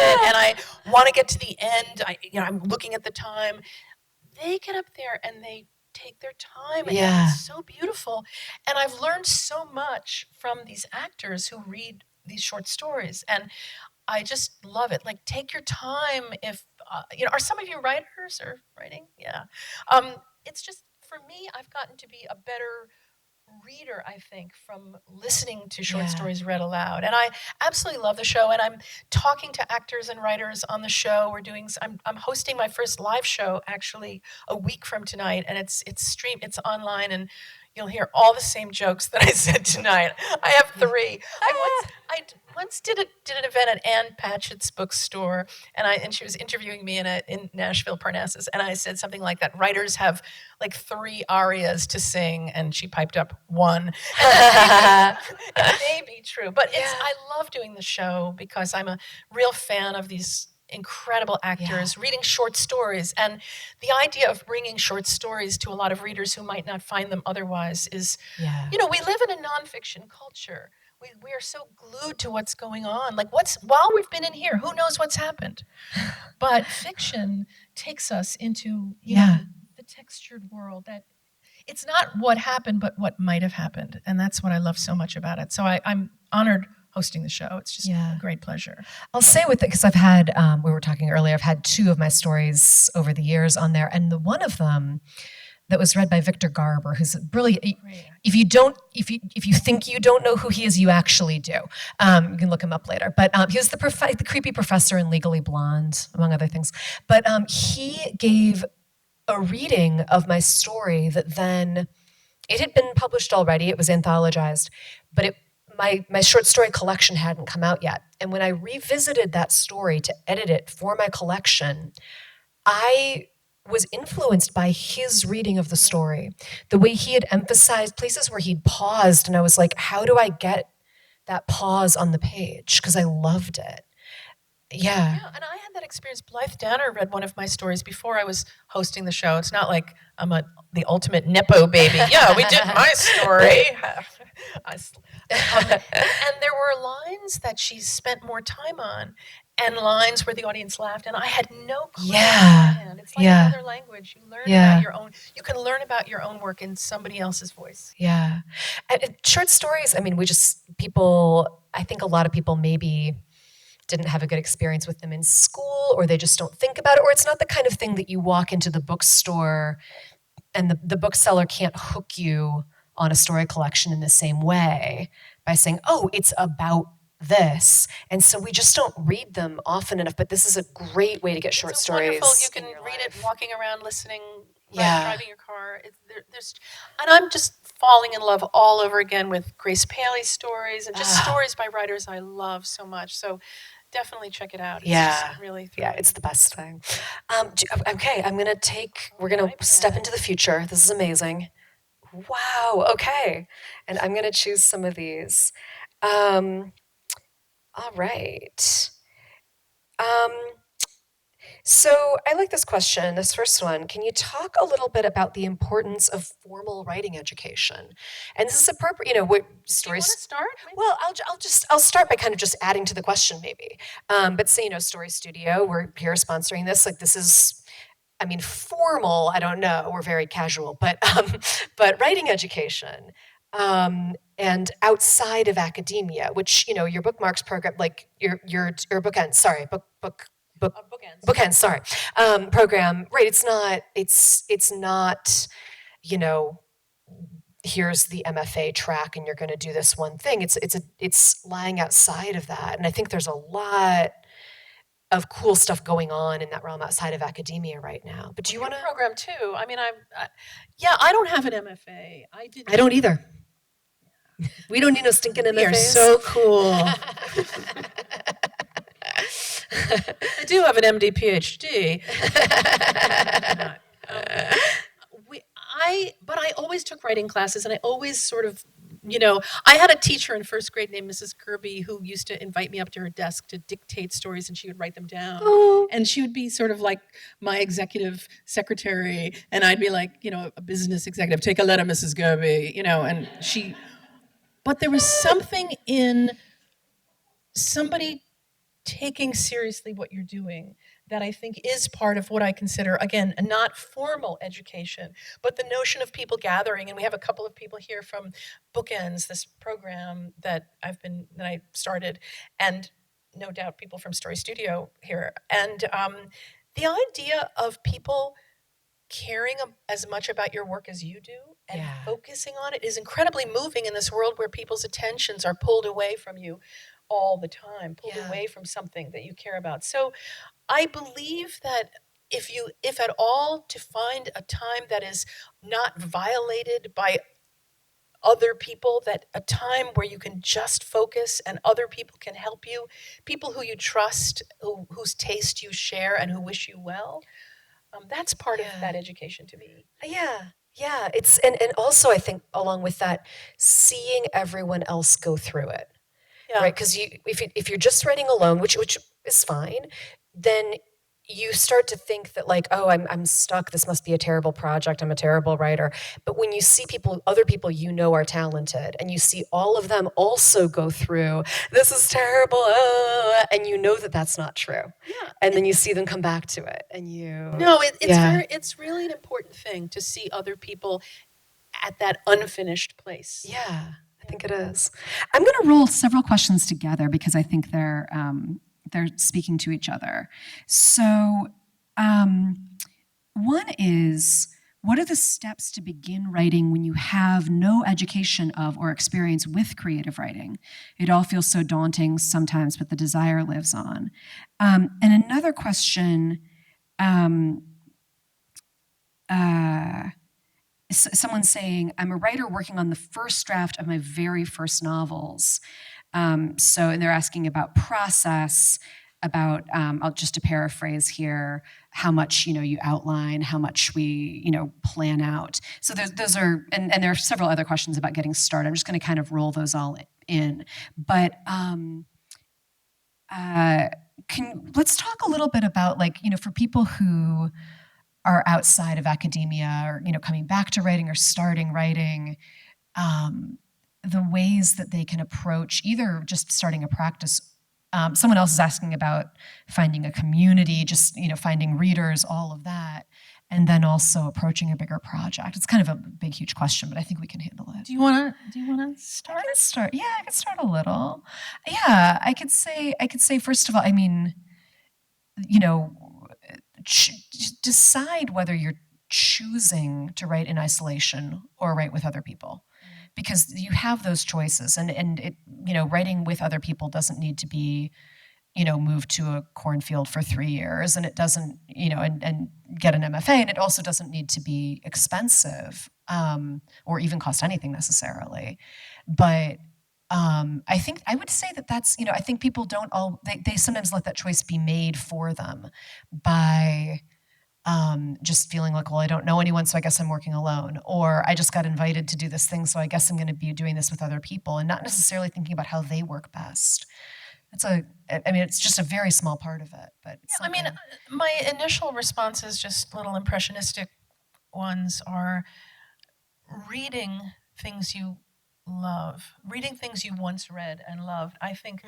and I want to get to the end. I'm looking at the time. They get up there and they take their time, and it's so beautiful. And I've learned so much from these actors who read these short stories, and I just love it. Like, take your time. If are some of you writers or writing? Yeah. It's just, for me, I've gotten to be a better reader, I think, from listening to short stories read aloud. And I absolutely love the show. And I'm talking to actors and writers on the show. I'm hosting my first live show actually a week from tonight, and it's streamed, it's online, and you'll hear all the same jokes that I said tonight. I have 3. I once did an event at Ann Patchett's bookstore, and she was interviewing me in Nashville, Parnassus, and I said something like that. Writers have like 3 arias to sing, and she piped up 1. And it may be true, but I love doing the show because I'm a real fan of these incredible actors reading short stories, and the idea of bringing short stories to a lot of readers who might not find them otherwise is, we live in a nonfiction culture. We are so glued to what's going on. Like, while we've been in here, who knows what's happened? But fiction takes us into the textured world, that it's not what happened, but what might have happened, and that's what I love so much about it. So I'm honored hosting the show. It's just a great pleasure. I'll say with it, because I've had, we were talking earlier, I've had 2 of my stories over the years on there, and the one of them that was read by Victor Garber, who's brilliant. If you think you don't know who he is, you actually do. You can look him up later. But he was the creepy professor in Legally Blonde, among other things. But he gave a reading of my story that then, it had been published already, it was anthologized, but my short story collection hadn't come out yet. And when I revisited that story to edit it for my collection, I was influenced by his reading of the story, the way he had emphasized places where he'd paused, and I was like, how do I get that pause on the page? Because I loved it. Yeah, and I had that experience. Blythe Danner read one of my stories before I was hosting the show. It's not like I'm the ultimate Nepo baby. Yeah, we did my story. And there were lines that she spent more time on, and lines where the audience laughed, and I had no clue. It's like another language. You learn about your own. You can learn about your own work in somebody else's voice. Yeah, and short stories. I mean, I think a lot of people maybe didn't have a good experience with them in school, or they just don't think about it, or it's not the kind of thing that you walk into the bookstore and the bookseller can't hook you on a story collection in the same way by saying, oh, it's about this. And so we just don't read them often enough, but this is a great way to get short stories. Wonderful. You can read it walking around, listening, driving your car. And I'm just falling in love all over again with Grace Paley's stories, and just stories by writers I love so much. So definitely check it out. It's just really thrilling. It's the best thing. Okay, we're going to step into the future. This is amazing. Wow, okay. And I'm going to choose some of these. All right. So I like this question, this first one. Can you talk a little bit about the importance of formal writing education? And this is appropriate, what stories. Do you want to start? Well, I'll start by kind of just adding to the question, maybe. But say, StoryStudio, we're here sponsoring this. Like, this is, formal. I don't know. We're very casual, but writing education. And outside of academia, which your bookmarks program, like your bookends, sorry, bookends, sorry, program, right? It's not, here's the MFA track and you're going to do this one thing. It's lying outside of that, and I think there's a lot of cool stuff going on in that realm outside of academia right now. But do you Your want to? program too. I mean, yeah, I don't have an MFA. I don't either. We don't need no stinking MFAs. We are so cool. I do have an MD PhD. But I always took writing classes, and I always sort of, I had a teacher in first grade named Mrs. Kirby who used to invite me up to her desk to dictate stories, and she would write them down. Oh. And she would be sort of like my executive secretary, and I'd be like, a business executive, take a letter, Mrs. Kirby, and but there was something in somebody taking seriously what you're doing that I think is part of what I consider, again, a not formal education, but the notion of people gathering. And we have a couple of people here from Bookends, this program that I started, and no doubt people from StoryStudio here. And the idea of people caring as much about your work as you do and focusing on it is incredibly moving in this world where people's attentions are pulled away from you all the time, pulled away from something that you care about. So I believe that if at all, to find a time that is not violated by other people, that a time where you can just focus and other people can help you, people who you trust, whose taste you share and who wish you well, that's part of that education to me. Yeah. It's and also I think along with that, seeing everyone else go through it. Yeah. Right? Because if you're just writing alone, which is fine, then you start to think that like, oh, I'm stuck. This must be a terrible project. I'm a terrible writer. But when you see other people are talented, and you see all of them also go through, this is terrible, and you know that that's not true. Yeah. And then you see them come back to it, and it's really an important thing to see other people at that unfinished place. Yeah, I think it is. I'm going to roll several questions together because I think they're speaking to each other. So one is, what are the steps to begin writing when you have no education of or experience with creative writing? It all feels so daunting sometimes, but the desire lives on. And another question, someone's saying, I'm a writer working on the first draft of my very first novels. And they're asking about process, about, I'll just to paraphrase here, how much, you outline, how much we, plan out. So those are, and there are several other questions about getting started. I'm just going to kind of roll those all in. But let's talk a little bit about, like, for people who are outside of academia, or coming back to writing or starting writing, the ways that they can approach either just starting a practice. Someone else is asking about finding a community, just finding readers, all of that, and then also approaching a bigger project. It's kind of a big, huge question, but I think we can handle it. Do you want to start? I can start. Yeah, I can start a little. Yeah, I could say first of all, I mean, decide whether you're choosing to write in isolation or write with other people, because you have those choices, and it, writing with other people doesn't need to be, move to a cornfield for 3 years, and it doesn't, and get an MFA, and it also doesn't need to be expensive, or even cost anything necessarily. But I think I would say that's, I think people they sometimes let that choice be made for them by just feeling like, well, I don't know anyone, so I guess I'm working alone. Or I just got invited to do this thing, so I guess I'm going to be doing this with other people, and not necessarily thinking about how they work best. It's just a very small part of it. But my initial responses, just little impressionistic ones, are reading things you love, reading things you once read and loved, I think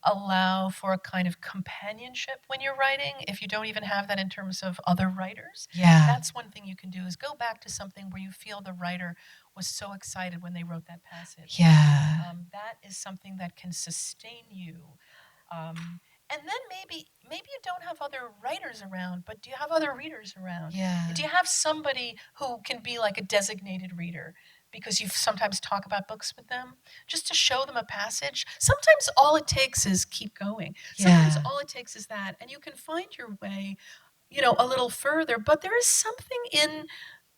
allow for a kind of companionship when you're writing, if you don't even have that in terms of other writers. Yeah. That's one thing you can do, is go back to something where you feel the writer was so excited when they wrote that passage. Yeah. That is something that can sustain you. And then maybe you don't have other writers around, but do you have other readers around? Yeah. Do you have somebody who can be like a designated reader because you sometimes talk about books with them, just to show them a passage. Sometimes all it takes is keep going. Sometimes all it takes is that, and you can find your way, a little further. But there is something in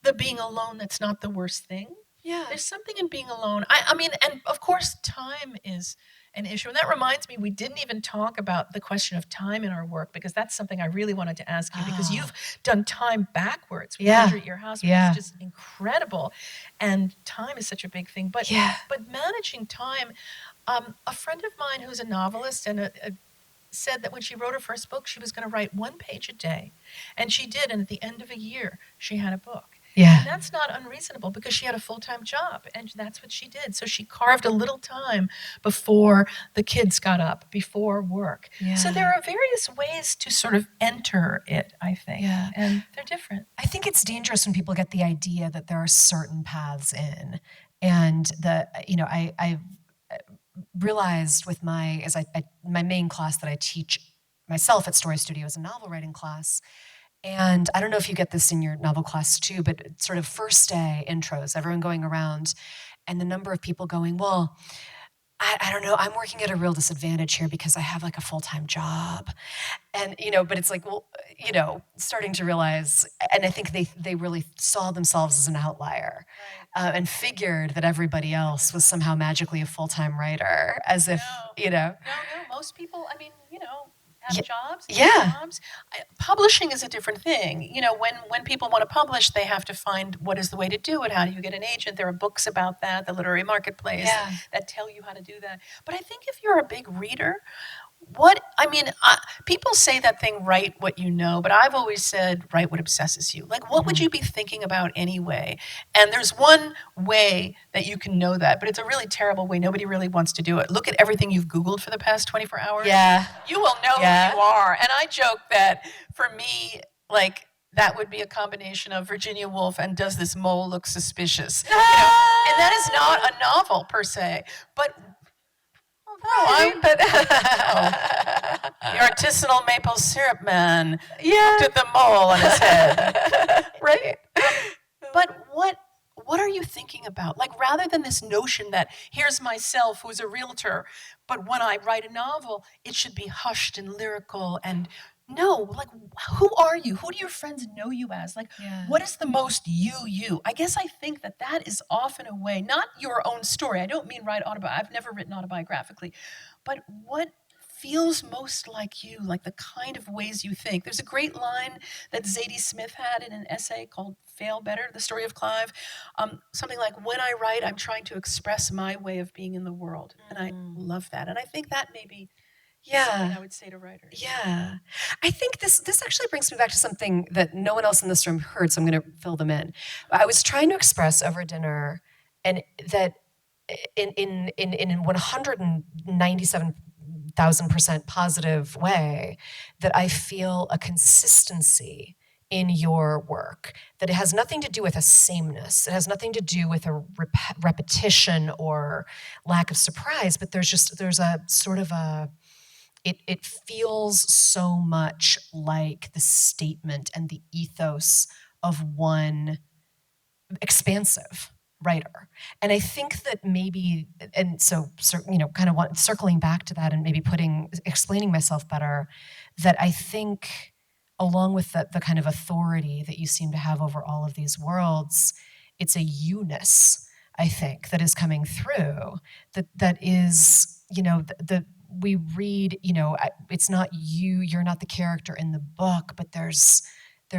the being alone that's not the worst thing. Yeah. There's something in being alone. I mean, and of course, time is an issue. And that reminds me, we didn't even talk about the question of time in our work, because that's something I really wanted to ask you, because you've done time backwards with 100-Year House, which is just incredible. And time is such a big thing. But managing time, a friend of mine who's a novelist and said that when she wrote her first book, she was going to write 1 page a day. And she did. And at the end of a year, she had a book. Yeah. And that's not unreasonable, because she had a full-time job, and that's what she did. So she carved a little time before the kids got up, before work. Yeah. So there are various ways to sort of enter it, I think. Yeah. And they're different. I think it's dangerous when people get the idea that there are certain paths in. And I've realized with my main class that I teach myself at StoryStudio is a novel writing class. And I don't know if you get this in your novel class too, but sort of first day intros, everyone going around, and the number of people going, well, I don't know, I'm working at a real disadvantage here because I have like a full-time job. And, but it's like, well, starting to realize, and I think they really saw themselves as an outlier, and figured that everybody else was somehow magically a full-time writer, as if, No, most people, have jobs. Yeah. Jobs. Publishing is a different thing. When people want to publish, they have to find what is the way to do it. How do you get an agent? There are books about that, the literary marketplace, that tell you how to do that. But I think if you're a big reader, people say that thing, write what you know, but I've always said, write what obsesses you. Like, what would you be thinking about anyway? And there's one way that you can know that, but it's a really terrible way. Nobody really wants to do it. Look at everything you've Googled for the past 24 hours. Yeah. You will know who you are. And I joke that for me, like, that would be a combination of Virginia Woolf and Does This Mole Look Suspicious? And that is not a novel per se, but the artisanal maple syrup man looked at the mole on his head. Right. But what are you thinking about? Like, rather than this notion that here's myself who's a realtor, but when I write a novel, it should be hushed and lyrical and no, like, who are you? Who do your friends know you as? Like, what is the most you? I guess I think that is often a way, not your own story. I don't mean write I've never written autobiographically, but what feels most like you, like the kind of ways you think. There's a great line that Zadie Smith had in an essay called Fail Better, The Story of Clive. Something like, when I write, I'm trying to express my way of being in the world. And I love that. And I think that may be something I would say to writers. Yeah. I think this actually brings me back to something that no one else in this room heard, so I'm going to fill them in. I was trying to express over dinner, and that in 197,000% positive way, that I feel a consistency in your work, that it has nothing to do with a sameness. It has nothing to do with a repetition or lack of surprise, but there's a sort of a, it feels so much like the statement and the ethos of one expansive writer. And I think that maybe, and so, kind of circling back to that and maybe explaining myself better, that I think along with the kind of authority that you seem to have over all of these worlds, it's a you-ness, I think, that is coming through, that is, we read, it's not you're not the character in the book, but there's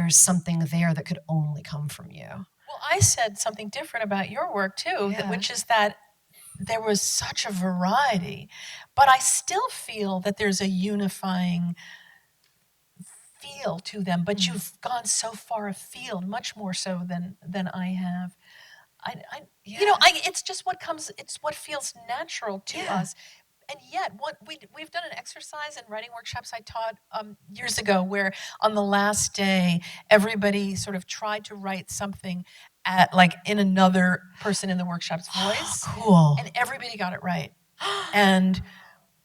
something there that could only come from you. Well, I said something different about your work too, which is that there was such a variety, but I still feel that there's a unifying feel to them, but you've gone so far afield, much more so than I have. It's just it's what feels natural to us. And yet, what we've done an exercise in writing workshops I taught years ago, where on the last day, everybody sort of tried to write something in another person in the workshop's voice. Cool. And everybody got it right. And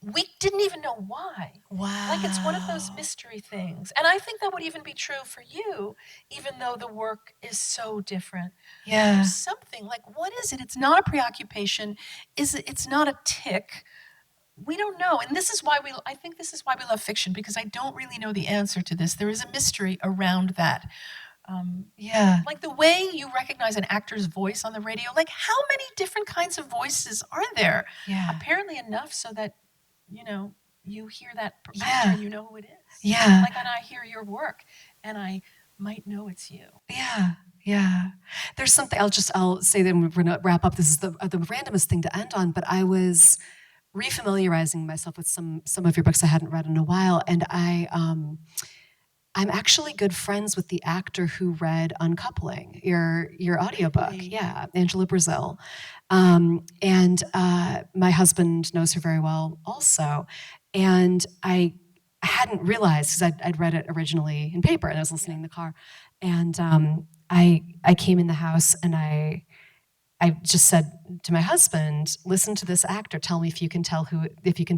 we didn't even know why. Wow. Like it's one of those mystery things. And I think that would even be true for you, even though the work is so different. Yeah. There's something like, what is it? It's not a preoccupation. It's not a tick. We don't know. And I think this is why we love fiction, because I don't really know the answer to this. There is a mystery around that. Yeah. Like the way you recognize an actor's voice on the radio, like how many different kinds of voices are there? Yeah. Apparently enough so that, you hear that Yeah. actor and you know who it is. Yeah. Like, and I hear your work and I might know it's you. Yeah. Yeah. There's something, I'll say that we're going to wrap up. This is the randomest thing to end on, but I was refamiliarizing myself with some of your books I hadn't read in a while. And I'm actually good friends with the actor who read Uncoupling, your audiobook. Really? Yeah, Angela Brazil. And my husband knows her very well also. And I hadn't realized, because I'd read it originally in paper and I was listening in the car. And I came in the house and I just said to my husband, listen to this actor, tell me if you can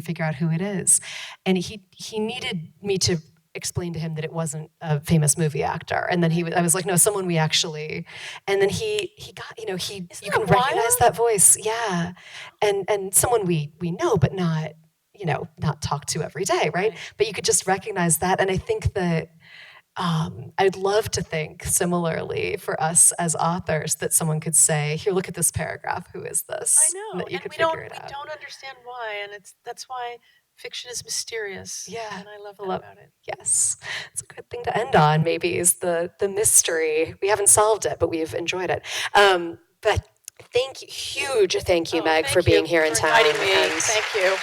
figure out who it is. And he needed me to explain to him that it wasn't a famous movie actor. And then I was like, no, someone we actually, and then he got, you can recognize that voice. Yeah. And someone we know, but not talk to every day. Right. But you could just recognize that. And I think that, I'd love to think similarly for us as authors that someone could say, here, look at this paragraph. Who is this? I know. And that you could we figure it out. We don't understand why. And that's why fiction is mysterious. Yeah. And I love that about it. Yes. It's a good thing to end on, maybe, is the mystery. We haven't solved it, but we've enjoyed it. But huge thank you, Meg, for being here in town. Thank you.